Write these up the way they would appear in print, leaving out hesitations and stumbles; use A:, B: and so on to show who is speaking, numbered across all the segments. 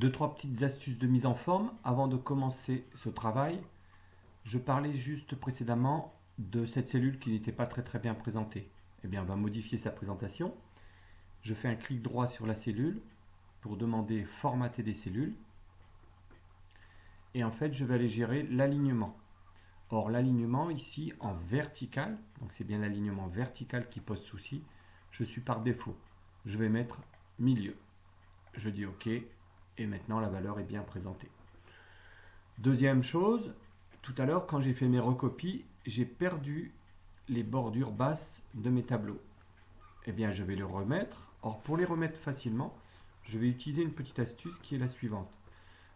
A: Deux, trois petites astuces de mise en forme avant de commencer ce travail. Je parlais juste précédemment de cette cellule qui n'était pas très bien présentée. Eh bien, on va modifier sa présentation. Je fais un clic droit sur la cellule pour demander formater des cellules. Et en fait, je vais aller gérer l'alignement. Or, l'alignement ici en vertical, donc c'est bien l'alignement vertical qui pose souci, je suis par défaut. Je vais mettre milieu. Je dis OK et maintenant la valeur est bien présentée. Deuxième chose, tout à l'heure quand j'ai fait mes recopies, j'ai perdu les bordures basses de mes tableaux. Eh bien, je vais les remettre. Or, pour les remettre facilement, je vais utiliser une petite astuce qui est la suivante.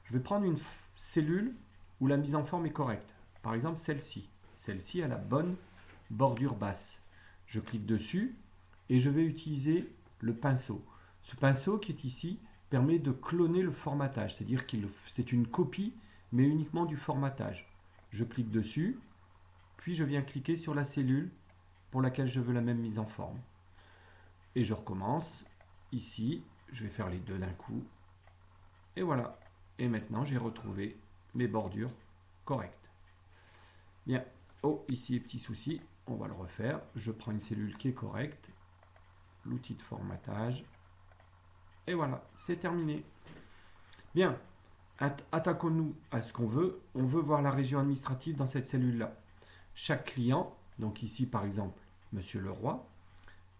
A: Je vais prendre une cellule où la mise en forme est correcte. Par exemple, celle-ci. Celle-ci a la bonne bordure basse. Je clique dessus et je vais utiliser le pinceau. Ce pinceau qui est ici permet de cloner le formatage, c'est-à-dire que c'est une copie, mais uniquement du formatage. Je clique dessus, puis je viens cliquer sur la cellule pour laquelle je veux la même mise en forme. Et je recommence. Ici, je vais faire les deux d'un coup. Et voilà. Et maintenant, j'ai retrouvé mes bordures correctes. Bien. Oh, ici, petit souci. On va le refaire. Je prends une cellule qui est correcte. L'outil de formatage. Et voilà, c'est terminé. Bien. Attaquons-nous à ce qu'on veut. On veut voir la région administrative dans cette cellule-là. Chaque client, donc ici par exemple, Monsieur Leroy,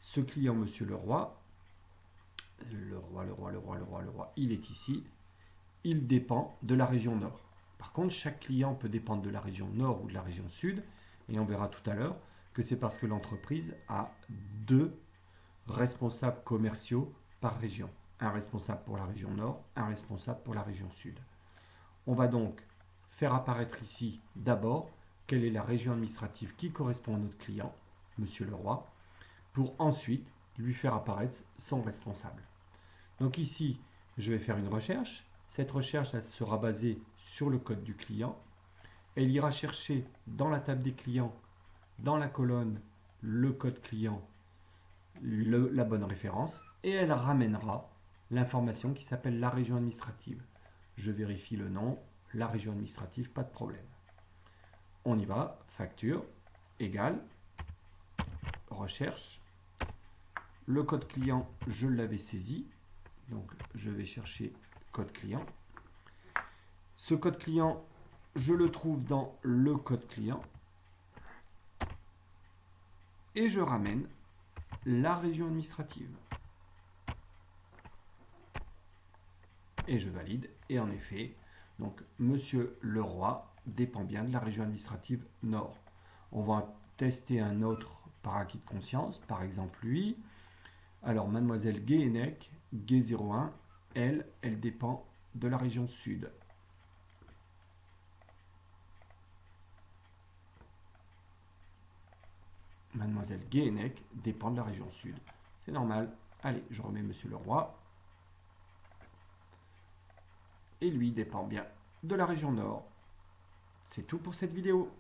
A: ce client Monsieur Leroy, il est ici, il dépend de la région nord. Par contre, chaque client peut dépendre de la région nord ou de la région sud, et on verra tout à l'heure que c'est parce que l'entreprise a deux responsables commerciaux par région. Un responsable pour la région nord, un responsable pour la région sud. On va donc faire apparaître ici d'abord quelle est la région administrative qui correspond à notre client, Monsieur Leroy, pour ensuite lui faire apparaître son responsable. Donc ici, je vais faire une recherche. Cette recherche elle sera basée sur le code du client. Elle ira chercher dans la table des clients, dans la colonne, le code client, la bonne référence, et elle ramènera l'information qui s'appelle la région administrative. Je vérifie le nom, la région administrative, pas de problème. On y va, facture, égale, recherche. Le code client, je l'avais saisi, donc je vais chercher code client. Ce code client, je le trouve dans le code client. Et je ramène la région administrative. Et je valide. Et en effet, donc Monsieur Leroy dépend bien de la région administrative nord. On va tester un autre par acquis de conscience, par exemple lui. Alors Mademoiselle Guéhenec, Gué01, elle dépend de la région sud. Mademoiselle Guéhenec dépend de la région sud. C'est normal. Allez, je remets Monsieur Leroy. Et lui dépend bien de la région nord. C'est tout pour cette vidéo.